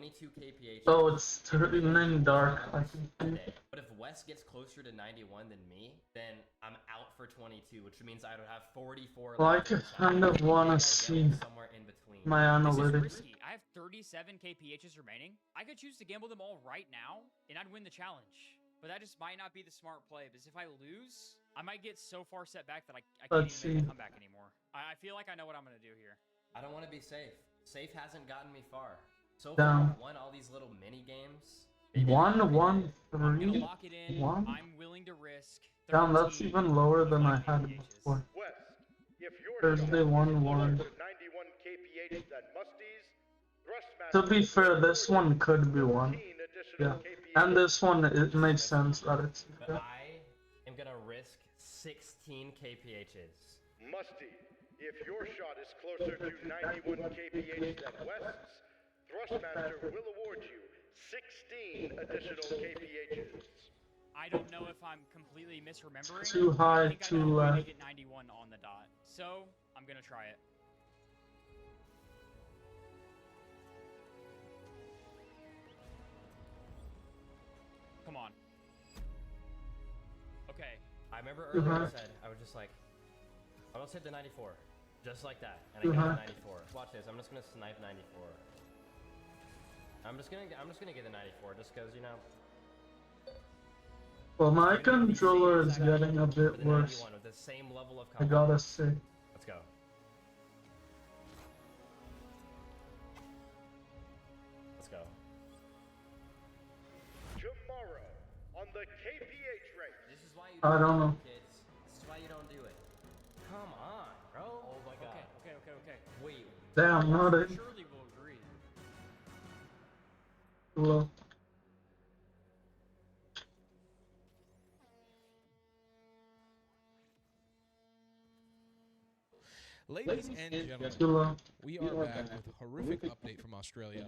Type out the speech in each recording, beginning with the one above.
22 kph Oh, it's turning dark. I can see. today. But if Wes gets closer to 91 than me, then I'm out for 22, which means I would have 44 Well, I left in could the kind of side. want Maybe to I'll see gamble somewhere in between. my This is analytics. risky. I have 37 kphs remaining. I could choose to gamble them all right now, and I'd win the challenge. But that just might not be the smart play, because if I lose, I might get so far set back that I can't Let's even make see. a comeback anymore. I feel like I know what I'm going to do here. I don't want to be safe. Safe hasn't gotten me far. So Down. far, I've won all these little mini games. 1, 1, I'm going to 3. lock it in. 1. I'm willing to risk. Damn, that's 13 even lower than of I my had kphs. before. West, if your Thursday, shot 1, is 1. closer to 91 kph than Musty's, Thrustmaster To be fair, this one could be 1. 13 additional Yeah. kph. And this one, it makes sense that it's. But I am going to risk 16 kphs. Musty, if your shot is closer to 91 kph than West's, Thrustmaster will award you 16 additional kphs. I don't know if I'm completely misremembering. Too high, I think I too know a way low. to get 91 on the dot. So, I'm going to try it. Come on. Okay. I remember earlier I Uh-huh. said, I was just like, I'll just hit the 94. Just like that. And I got the 94. Watch this, I'm just gonna snipe 94. I'm just gonna get the 94 just cause, you know. Well, my I'm gonna be controller safe is as I got getting a with bit the worse. 91 with the same level of I confidence. gotta say. Let's go. Let's go. Tomorrow on the KPH race. This is why you I don't do know. it, kids. This is why you don't do it. Come on, bro. Oh my god. Okay. Wait. Damn, not it. Surely we'll agree. Too low. Ladies and Too gentlemen, low. we are back with a horrific update from Australia.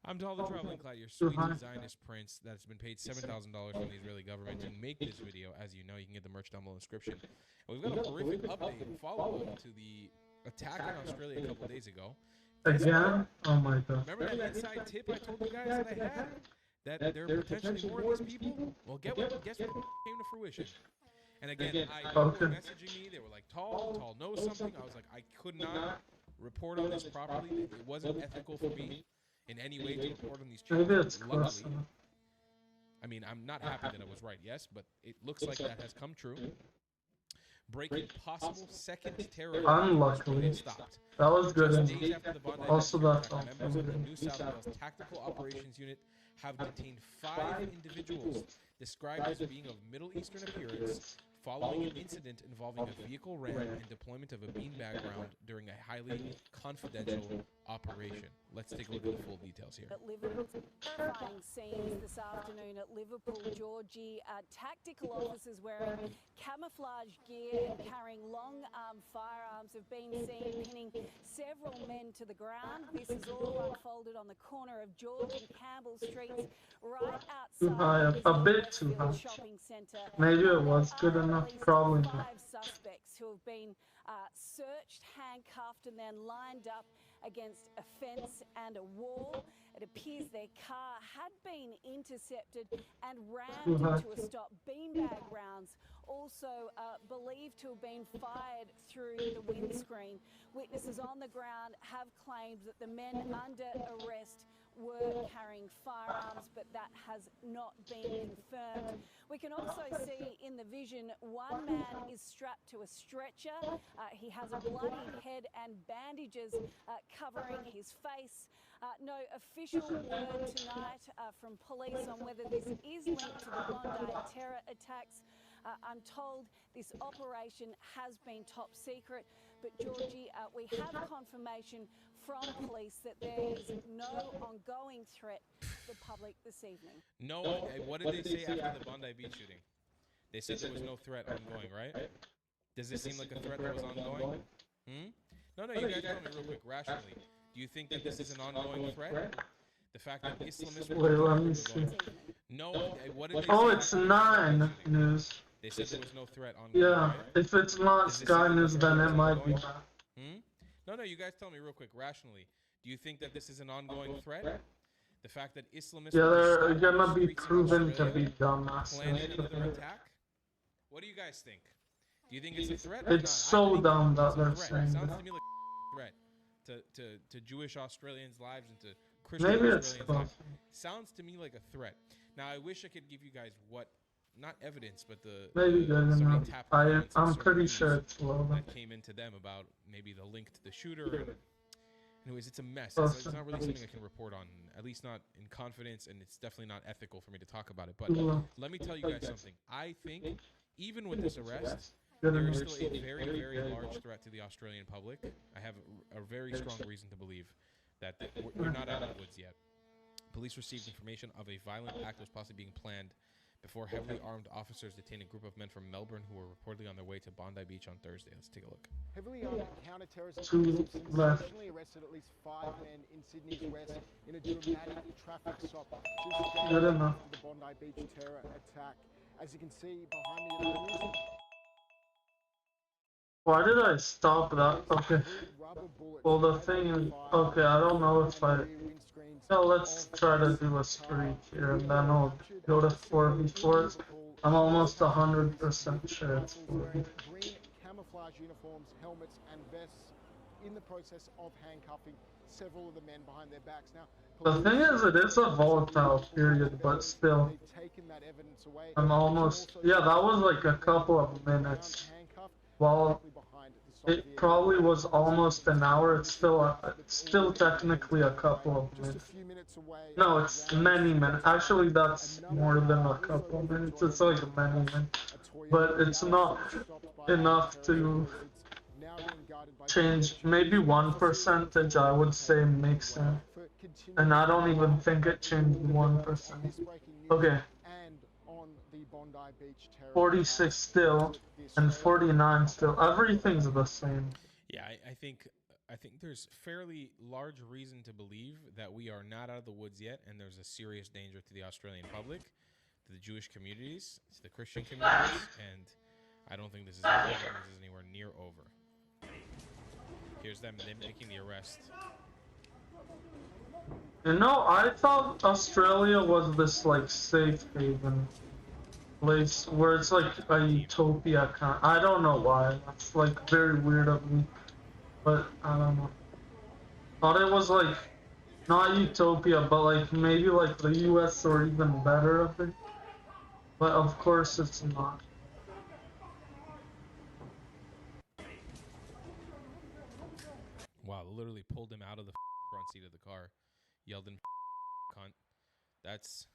I'm Tal the Traveling Cloud, your Too sweet high. Zionist prince that has been paid $7,000 from the Israeli government to make this video. As you know, you can get the merch down below in the description. And we've got a horrific update, follow-up to the attack in Australia a couple days ago. Again? Oh my god. Remember that inside tip I told you guys that I had? That there are potentially more of these people? Well, guess what came to fruition? And again, people were Okay. messaging me. They were like, Tall knows something. I was like, I could not report on this properly. It wasn't ethical for me in any way to report on these Maybe channels. it's close Luckily, enough. I mean, I'm not happy that I was right, yes, but it looks like that has come true. Breaking possible second terror Unluckily. stopped. That was good. Just enough. days after the Bondi Also, Beach that's attack, all. members of the New South Wales Tactical Operations Unit have detained 5 individuals described as being of Middle Eastern appearance following an incident involving a vehicle ram and deployment of a beanbag round during a highly confidential operation. Let's take a look at the full details here. At Liverpool, terrifying scenes this afternoon at Liverpool, Georgie. Tactical officers wearing camouflage gear and carrying long-arm firearms have been seen pinning several men to the ground. This is all unfolded on the corner of George and Campbell Streets, right Too high, outside a the bit too Westfield high. shopping centre. Maybe it was There good are enough, at least probably not. 5 suspects who have been searched, handcuffed, and then lined up against a fence and a wall. It appears their car had been intercepted and rammed into a stop. Beanbag rounds also believed to have been fired through the windscreen. Witnesses on the ground have claimed that the men under arrest were carrying firearms, but that has not been confirmed. We can also see in the vision one man is strapped to a stretcher. He has a bloodied head and bandages covering his face. No official word tonight from police on whether this is linked to the Bondi terror attacks. I'm told this operation has been top secret, but Georgie, we have confirmation from police that there is no ongoing threat to the public this evening. No, what did they say after the Bondi Beach shooting? They said there was no threat ongoing, right? Does this seem like a threat that was ongoing? No, you guys tell me real quick, rationally. Do you think that this is an ongoing threat? The fact that Islamists Wait, let me see. No, what did they Oh, say it's after the Bondi 9 Beach shooting? news. They said there was no threat ongoing, Yeah, right? if it's not Does this Sky seem like a News, threat then that's it might be. ongoing? No, you guys tell me real quick, rationally. Do you think that this is an ongoing threat? The fact that Islamists Yeah, were they're stomping gonna the be streets of proven to Australia, be dumbasses. planning another attack. What do you guys think? Do you think it's a threat or It's not? so I think dumb that it's a they're threat. It saying sounds that. to me like a threat to Jewish Australians' lives and to Christian Maybe it's Australians' close. lives. Sounds to me like a threat. Now, I wish I could give you guys not evidence, but Maybe good somebody enough. tapped me on some I'm sort of pretty news sure it's low. that came into them about maybe the link to the shooter. And anyways, it's a mess. It's not really something I can report on, at least not in confidence, and it's definitely not ethical for me to talk about it. But let me tell you guys something. I think even with this arrest, there is still a very, very large threat to the Australian public. I have a very strong reason to believe that we're not out of the woods yet. Police received information of a violent act was possibly being planned before heavily armed officers detained a group of men from Melbourne who were reportedly on their way to Bondi Beach on Thursday. Let's take a look. Heavily armed counter-terrorism To police have left. sensationally arrested at least 5 men in Sydney's west in a dramatic traffic stop just Good days enough. after the Bondi Beach terror attack. As you can see behind me, the news Why did I stop that? Okay. rubber bullets Well, the have thing been is, fired okay, I don't know if I. rear windscreens Yeah, let's of try to this do a car. streak here, and then I'll go to 4v4s. I'm almost 100% sure it's 4v4. wearing green camouflage uniforms, helmets, and vests in the process of handcuffing several of the men behind their backs. Now, The thing is, it is a volatile period, but still, they've taken that evidence away. I'm almost. Yeah, that was like a couple of minutes. While it probably was almost an hour, it's still technically a couple of minutes. No, it's many minutes. Actually, that's more than a couple of minutes. It's like many minutes. But it's not enough to change. Maybe 1%, I would say, makes sense. And I don't even think it changed 1%. Okay. 46 still, and 49 still. Everything's the same. Yeah, I think there's fairly large reason to believe that we are not out of the woods yet, and there's a serious danger to the Australian public, to the Jewish communities, to the Christian communities, and I don't think this is over. I don't think this is anywhere near over. Here's them making the arrest. You know, I thought Australia was this like safe haven place where it's like a utopia kind. I don't know why. That's like very weird of me, but I don't know. Thought it was like not utopia, but like maybe like the U.S. or even better of it. But of course it's not. Wow, they literally pulled him out of the front seat of the car, yelled in cunt. That's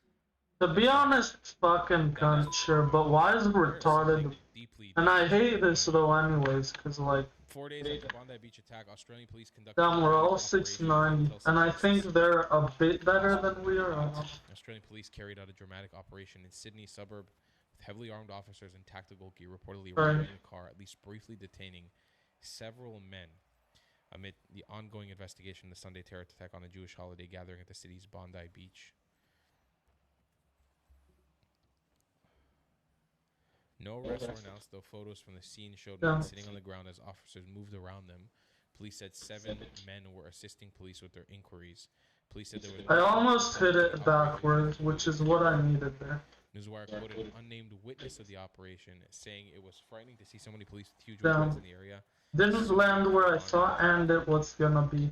To be honest, fucking cunt, sure, but why is it retarded? deeply. And I hate this though anyways, cause like, 4 days after the Bondi Beach attack, Australian police conducted. damn, we're all Operation 690, Intel and I Self think Defense. they're a bit better than we are. I don't know. Australian police carried out a dramatic operation in Sydney suburb with heavily armed officers in tactical gear reportedly Right. arriving in a car, at least briefly detaining several men amid the ongoing investigation of the Sunday terror attack on a Jewish holiday gathering at the city's Bondi Beach. No arrests were announced, though photos from the scene showed men sitting on the ground as officers moved around them. Police said 7 men were assisting police with their inquiries. Police said there was. I almost hit it backwards, which is what I needed there. Newswire quoted an unnamed witness of the operation, saying it was frightening to see so many police with huge Damn. weapons in the area. Didn't land where I thought, and it was gonna be.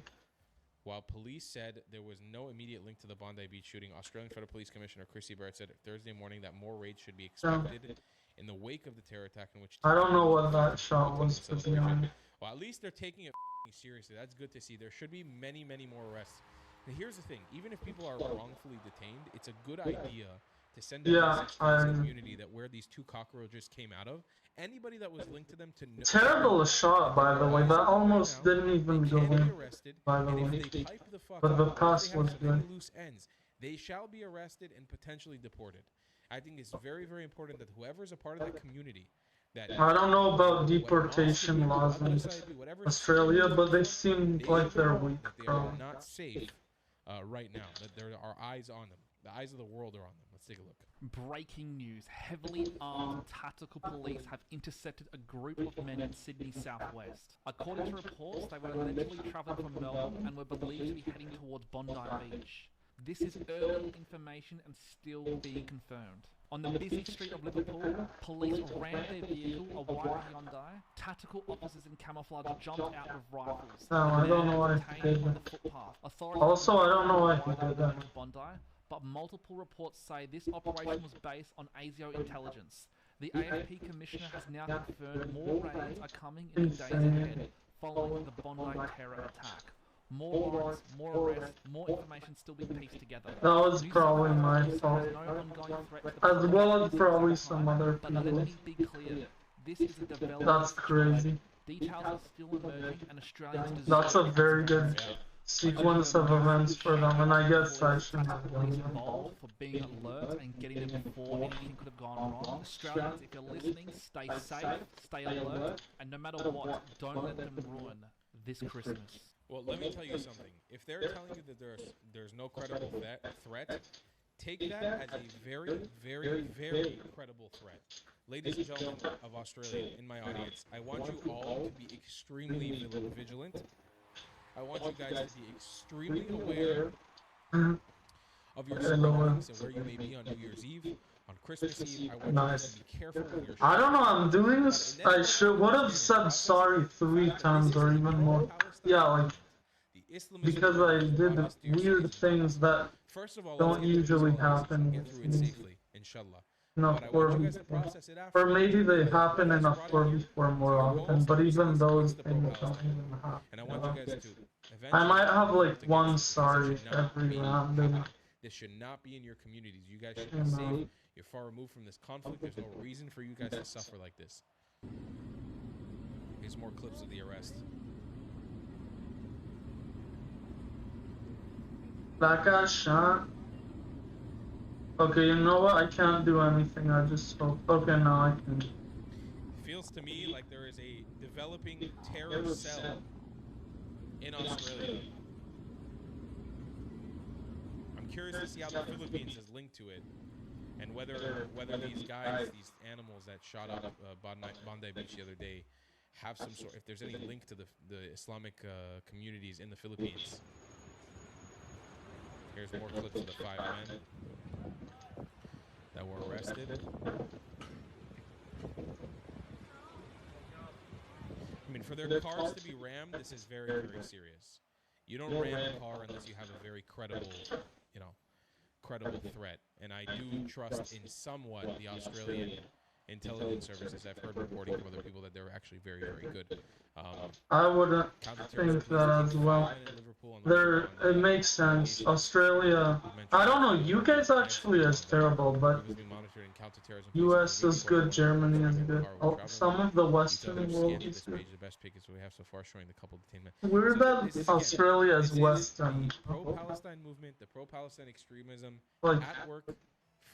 While police said there was no immediate link to the Bondi Beach shooting, Australian Federal Police Commissioner Chrissy Barrett said Thursday morning that more raids should be expected in the wake of the terror attack in which. I don't know what that shot was, to be honest. Well, at least they're taking it seriously. That's good to see. There should be many, many more arrests. And here's the thing: even if people are wrongfully detained, it's a good idea to send a message to the community that where these 2 cockroaches came out of, anybody that was linked to them to know. Terrible shot, by the way. That almost didn't even go in, by the way. But the pass was good. Loose ends, they shall be arrested and potentially deported. I think it's very, very important that whoever is a part of that community, that I don't know about deportation laws in Australia, but they seem like they're weak, they are bro. not safe right now. That there are eyes on them. The eyes of the world are on them. Let's take a look. Breaking news. Heavily armed tactical police have intercepted a group of men in Sydney southwest. According to reports, they were allegedly travelling from Melbourne and were believed to be heading towards Bondi Beach. This is early information and still being confirmed. On the busy street of Liverpool, police rammed their vehicle, a white Hyundai. Tactical officers in camouflage jumped out with rifles. No, I don't know why he Detained did on that. the footpath. Authorities Also, I don't know why he did that. Bondi, but multiple reports say this operation was based on ASIO intelligence. The AFP commissioner has now confirmed more raids are coming in the days ahead, following the Bondi terror attack. More warrants, more arrests, more information still being pieced together. That was New probably South my Wales fault. has no ongoing threat to the As public. well as probably some other But let people. me be clear, this is a development. That's crazy. Details are still emerging, and Australians deserve That's a to very answer. good sequence of events for them, and I guess I should have Police done that. involved for being alert and getting there before anything could have gone wrong. Australians, if you're listening, stay safe, stay alert, and no matter what, don't let them ruin this Christmas. Well, let me tell you something. If they're telling you that there's no credible threat, take that as a very, very, very credible threat. Ladies and gentlemen of Australia, in my audience, I want you all to be extremely vigilant. I want you guys to be extremely aware of your surroundings and where you may be on New Year's Eve, on Christmas Eve. I want you guys to be careful with your I don't know, I'm doing this. I would have said sorry 3 times or even more. Yeah, like, because I did weird things that First of all, don't usually happen. get through it safely, inshallah. No, But I want you guys to before. process it after. Or maybe they happen in a 4v4 more often, but even those things don't even happen. And I want you guys to I might have like eventually one this sorry should not every be- round. And This should not be in your communities. You guys should be safe. You're far removed from this conflict. There's no reason for you guys to suffer like this. Here's more clips of the arrest. that guy shot. Okay, you know what? I can't do anything. I just hope. Okay, now I can. Feels to me like there is a developing terror cell in Australia. I'm curious to see how the Philippines is linked to it, and whether these guys, these animals that shot up Bondi Beach the other day, have some sort. If there's any link to the Islamic communities in the Philippines. Here's more clips of the 5 men that were arrested. I mean, for their cars to be rammed, this is very, very serious. You don't ram a car unless you have a very credible, credible threat. And I do trust in somewhat the Australian intelligence services. I've heard reporting from other people that they're actually very, very good. I wouldn't think that as well. There, it makes sense. Australia, I don't know. You guys actually is terrible, but U.S. is good. Germany is good. Oh, some of the Western world is good. The best pick is what we have so far, showing the couple detainment. Weird that Australia is Western. Pro-Palestine movement, the pro-Palestine extremism Like, at work.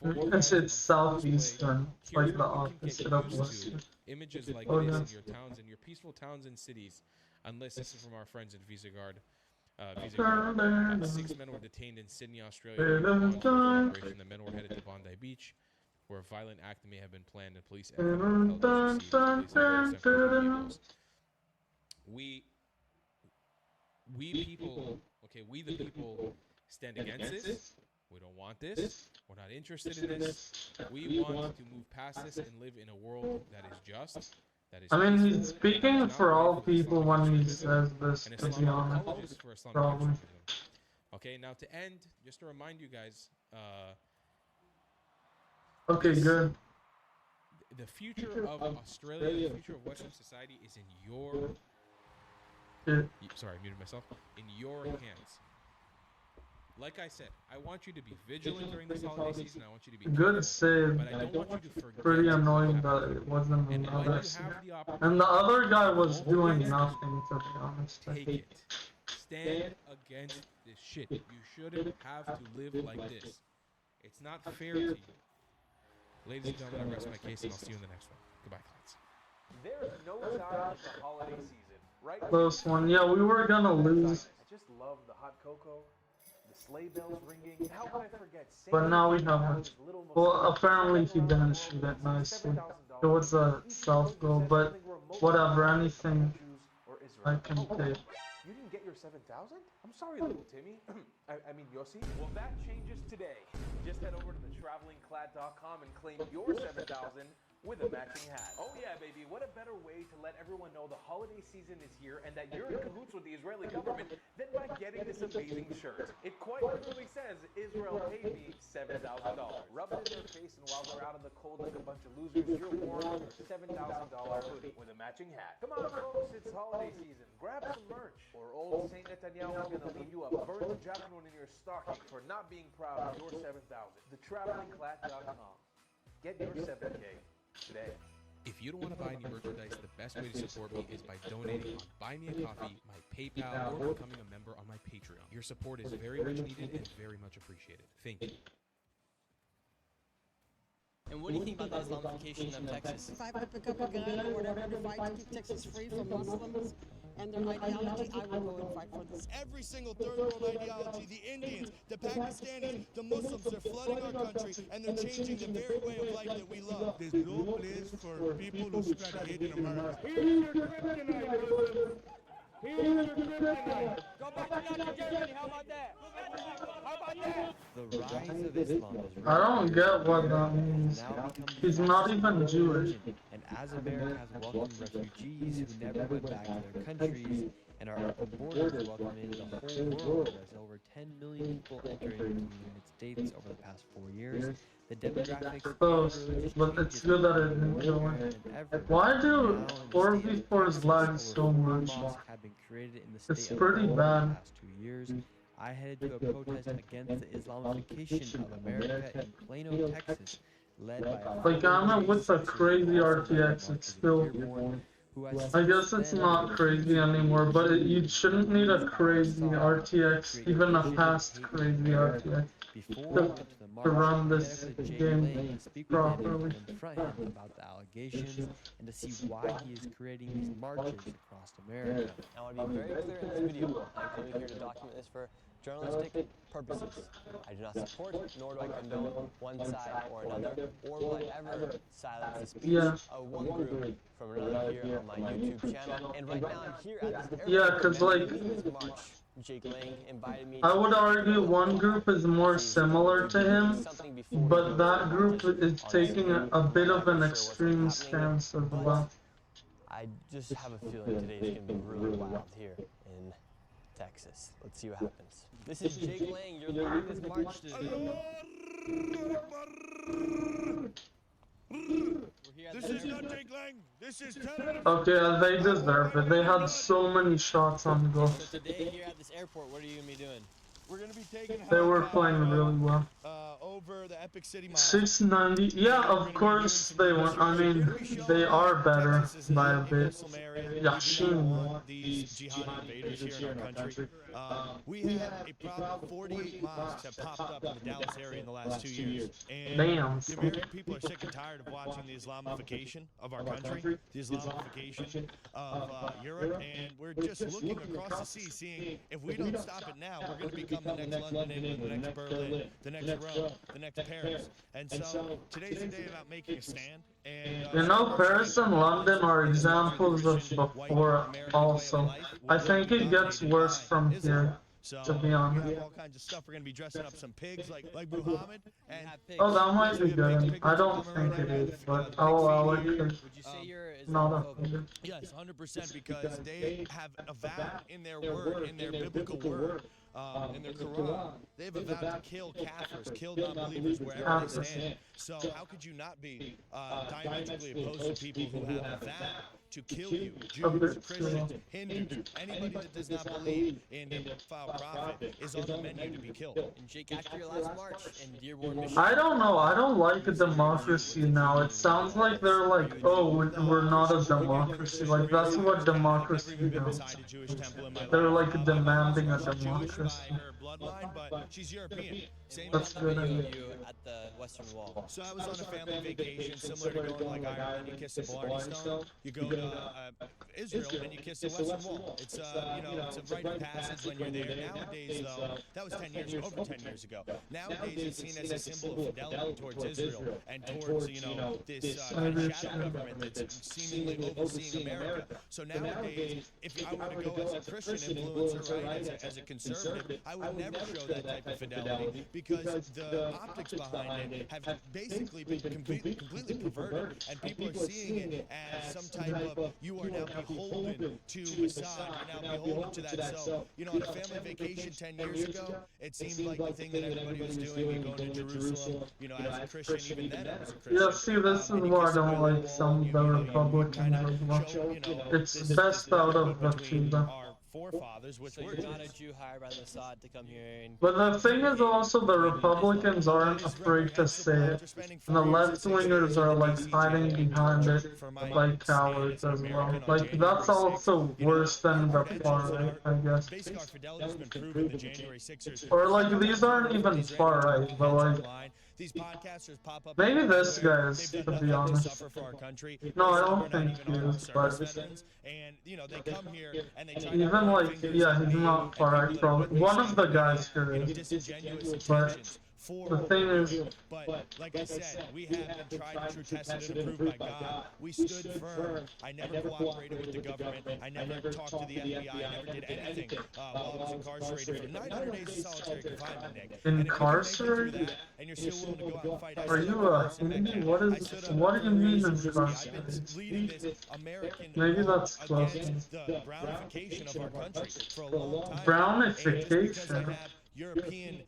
it's southeastern. It's like the opposite of Western. Images like Oh, this yeah. in your towns, in your peaceful towns and cities, unless this is from our friends at Visegrad. 6 men were detained in Sydney, Australia. during the operation. The men were headed to Bondi Beach, where a violent act may have been planned, and police intelligence received. Police have sent vehicles. We people, okay, we the people stand against this. We don't want this. We're not interested in this. We want to move past this and live in a world that is just. That is I mean, peaceful, he's speaking that is for not all radical people Islamic when he extremism, says this, and to be Islamic honest. apologists for Islamic Probably. extremism. Okay, now to end, just to remind you guys, Okay, good. the future of Australia, the future of Western society is in your. Yeah. Sorry, I muted myself. In your hands. Like I said, I want you to be vigilant during this holiday season. I want you to be Good careful, save. but I don't want you to forget. Pretty to annoying have that it wasn't And when you another have scene. the opportunity, And the other guy was doing nothing, to be honest. I take think. it. Stand against this shit. You shouldn't have to live like this. It's not fair to you. Ladies and gentlemen, I rest my case, and I'll see you in the next one. Goodbye, clients. There's no time in the holiday season, right? Close one. Yeah, we were gonna lose, I just love the hot cocoa, the sleigh bells ringing, and how can I forget but now we Santa have with it. his little Well, mustache, apparently he didn't $7,000 shoot it nicely. $7,000. It was a self goal, but whatever, anything Jews or I Israel. can Oh, take. you didn't get your 7,000? I'm sorry, little Timmy. I mean, Yossi. Well, that changes today. Just head over to thetravelingclad.com and claim your 7,000 with a matching hat. Oh yeah, baby, what a better way to let everyone know the holiday season is here and that you're in cahoots with the Israeli government than by getting this amazing shirt. It quite literally says, Israel paid me $7,000. Rub it in their face, and while they're out in the cold like a bunch of losers, you're worn your $7,000 hoodie with a matching hat. Come on, folks, it's holiday season. Grab some merch. Or old Saint Netanyahu is gonna leave you a burnt javelin in your stocking for not being proud of your 7,000. Thetravelingclad.com. Get your 7K. Today. If you don't want to buy any merchandise, the best way to support me is by donating on Buy Me a Coffee, my PayPal, or becoming a member on my Patreon. Your support is very much needed and very much appreciated. Thank you. And what do you think about the Islamification of Texas? If I could pick up a gun or whatever to fight to keep Texas free from Muslims and their ideology, I will go and fight for this. Every single third world ideology, the Indians, the Pakistanis, the Muslims, they're flooding our country and they're changing the very way of life that we love. There's no place for people who spread hate in America. Here's your kryptonite, Muslims. Here's your kryptonite. Go back to Germany, how about that? How about that? The rise of Islam is I don't get what that means. He's not even Jewish. And as America has welcomed refugees who never went back to their countries, and our open borders welcoming the whole world as over 10 million people entered into the United States over the past 4 years, the demographics Close, but it's good that it didn't go in. Why do 4v4s lag so much? have been created in the It's state pretty of bad. the past 2 years. I headed to a protest against the Islamification of America in Plano, Texas, led by Like, I'm with a crazy RTX, it's still... I guess it's not crazy anymore, but you shouldn't need a crazy RTX, even a fast crazy RTX, to run this game properly. confront him about the allegations and to see why he is creating these marches across America. I want to be very clear in this video. I'm coming here to document this for journalistic purposes. I do not support nor do I condone one side or another, or will I ever silence the speech of one group from another here on my YouTube channel. And right now I'm here at this Yeah, cause like, this march. Jake Lang invited me I would argue one group is more similar to him, but that group is taking a bit of an extreme stance as well. I just have a feeling today is going to be really wild here in Texas. Let's see what happens. This is Jake Lang. You're leading this march today. This is not Jake Lang. This is Ted. Okay, they deserve it. They had so many shots on goal. So today here at this airport, what are you going to be doing? We're going to be taking They were playing really well. over the Epic City Mall. 690. Yeah, of course they won. I mean, they are better by a bit. Yashin. These jihad invaders here in our country. We had a problem. 48 mosques have popped up in the Dallas area in the last 2 years. And Damn. the American people are sick and tired of watching the Islamification of our country, the Islamification of Europe, and we're just looking across the sea, seeing if we don't stop it now, we're going to become the next London, England, the next Berlin, the next Rome, the next Paris. And so today's the day about making a stand. And, You know, Paris and London are examples of before also. I think it gets worse from here, to be honest. We have all kinds of stuff. We're going to be dressing up some pigs like Muhammad. And Oh, that might be good. I don't think it is, but I'll allow it. Would you say you're Not a Islamophobic? Yes, 100%, because they have a vow in their word, in their biblical word, in their Quran. They have a vow to kill kafirs, kill non-believers wherever they stand. So how could you not be diametrically opposed to people who have a vow to kill you? Jews, Christians, Hindus, anybody that does not believe in the foul prophet is on the menu to be killed. And Jake, after your last march in Dearborn, Michigan, I don't know. I don't like a democracy now. It sounds like they're like, oh, we're not a democracy. Like, that's what democracy is. They're like demanding a democracy. bloodline, but she's European. Same. That's good. Video of you at the Western Wall. So I was on a family vacation, similar to going to like Ireland, you kiss the Blarney Stone. You go to Israel and you kiss the Western Wall. It's it's a rite of passage when you're there. Nowadays, though, that was 10 years, over 10 years ago. Nowadays, it's seen as a symbol of fidelity towards Israel and towards this kind of shadow government that's seemingly overseeing America. So nowadays, if I were to go as a Christian influencer, right, as a conservative, I would never show that type of fidelity because the optics behind it have basically been completely perverted, and people are seeing it as some type of you are now beholden to Assad, you're now beholden to that. So, on a family vacation 10 years ago, it seemed like the thing that everybody was doing, you going to Jerusalem, as a Christian, even then I was a Christian. Yeah, see, this is why I don't like some of the Republicans as well. It's best out of the two. Forefathers, which so were you're not a Jew hired by Mossad to come here and... But the thing is also the Republicans aren't afraid to say it. And the left-wingers are like hiding behind it like cowards as well. Like that's also worse than the far right, I guess. Or like these aren't even far right, but like these podcasters pop up. Maybe this guy is, to be honest. No, I don't think he is, but and they come here and they try even like yeah, he's not far right. Probably one of the guys here is, but the thing is, but like I said, we have been tried and true tested and approved by God. We stood firm. I never cooperated with the government. I never talked to the FBI. I never did anything while I was incarcerated for 900 days of solitary confinement, Nick. Incarcerated? And you're still willing to go out and fight. Are you a Hindu? What do you mean incarcerated? Maybe that's close. The brownification of our country for a long time. Brownification? European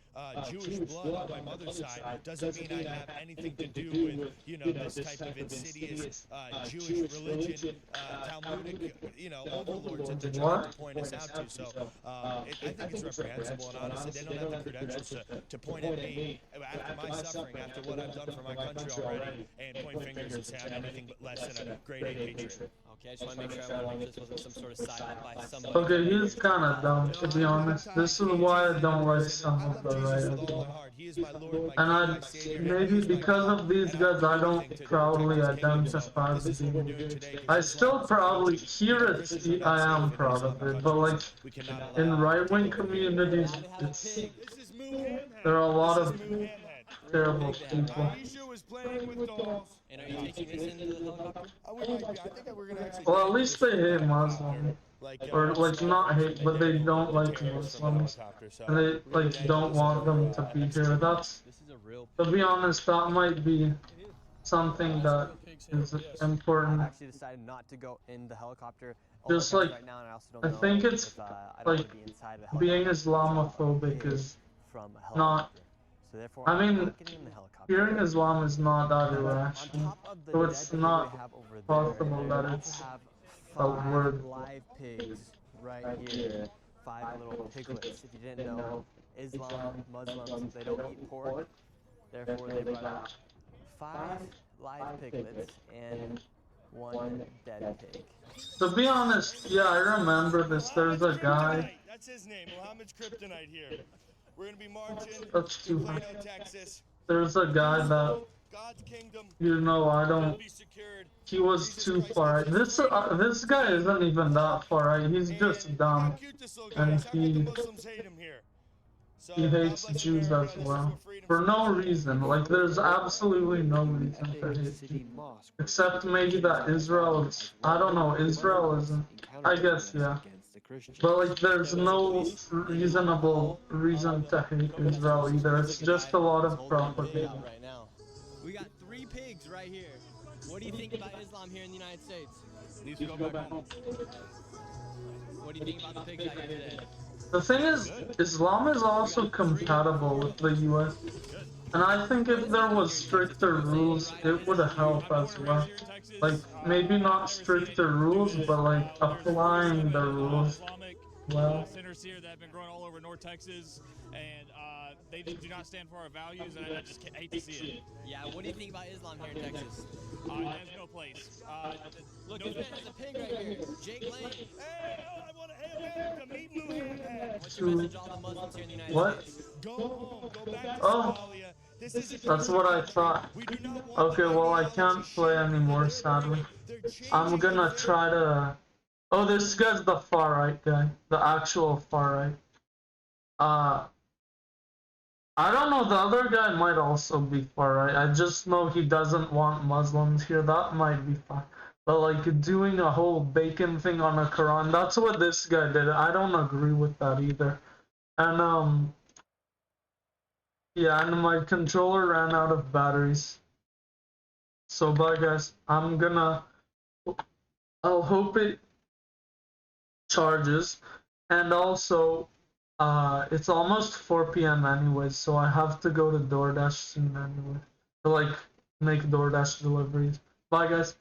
Jewish blood on my mother's side doesn't mean I have anything to do with, this type of insidious Jewish religion, Talmudic, overlords that they're trying to point us out to. So I think it's reprehensible, and honestly, they don't have the credentials to point at me after my suffering, after what I've done for my country already, and point fingers and say I'm anything but less than a grade A patriot. Okay, I just want to make sure I wonder if this wasn't some sort of silent by somebody. Okay, he's kind of dumb, to be honest. This is why I don't like some of the right. And maybe because of these guys, I don't proudly identify with them. I still proudly, here I am proud of it, but like, in right-wing communities, there are a lot of terrible people. And are you taking this into the helicopter? Well, at least they hate Muslims. Or like not hate, but they don't like Muslims. And they like don't want them to be here. That's, to be honest, that might be something that is important. I actually decided not to go in the helicopter. Just like, right now, and I also don't I know think it's if, like being Islamophobic is not. So therefore, I mean, I'm not getting in the helicopter. fearing Islam is not that irrational. So it's not possible that it's a word. Live pigs right here. 5 little piglets. If you didn't know, Islam, Muslims, they don't eat pork. Therefore, they brought out 5 live piglets and 1 dead pig. To be honest, yeah, I remember this. There's a guy. That's his name, Mohammed's Kryptonite here. We're gonna be marching That's too Plano, hard. Texas. There's a guy that, God's kingdom. I don't. He was too far. This guy isn't even that far right. He's just dumb, and he hates Jews as well for no reason. Like there's absolutely no reason to hate Jews, except maybe that Israel is. I don't know. Israel isn't. I guess yeah. But like there's no reasonable reason to hate Israel either. It's just a lot of propaganda. Right now. We got 3 pigs right here. What do you think about Islam here in the United States? Needs to go back home. What do you think about the pigs out here today? The thing is, Islam is also compatible with the US. And I think if there was stricter rules, it would help as well. Like, maybe not stricter rules, but like applying the rules well. Centers here that have been growing all over North Texas, and they just do not stand for our values, and I just hate to see it. Yeah, what do you think about Islam here in Texas? It has no place. Look, this man has a pig right here. Jake Lane. Hey, I want to, hey, America, meet Luhan. What's your message to all the Muslims here in the United What? States? Go home, go back to Oh. Somalia. This is a That's what I thought. Okay, well I can't play anymore, sadly. I'm gonna try to... Oh, this guy's the far right guy. The actual far right. I don't know, the other guy might also be far right. I just know he doesn't want Muslims here. That might be fine. But like doing a whole bacon thing on a Quran, that's what this guy did. I don't agree with that either. And yeah, and my controller ran out of batteries. So bye guys. I'll hope it charges. And also, it's almost 4 p.m. anyways, so I have to go to DoorDash soon anyway. To like make DoorDash deliveries. Bye guys.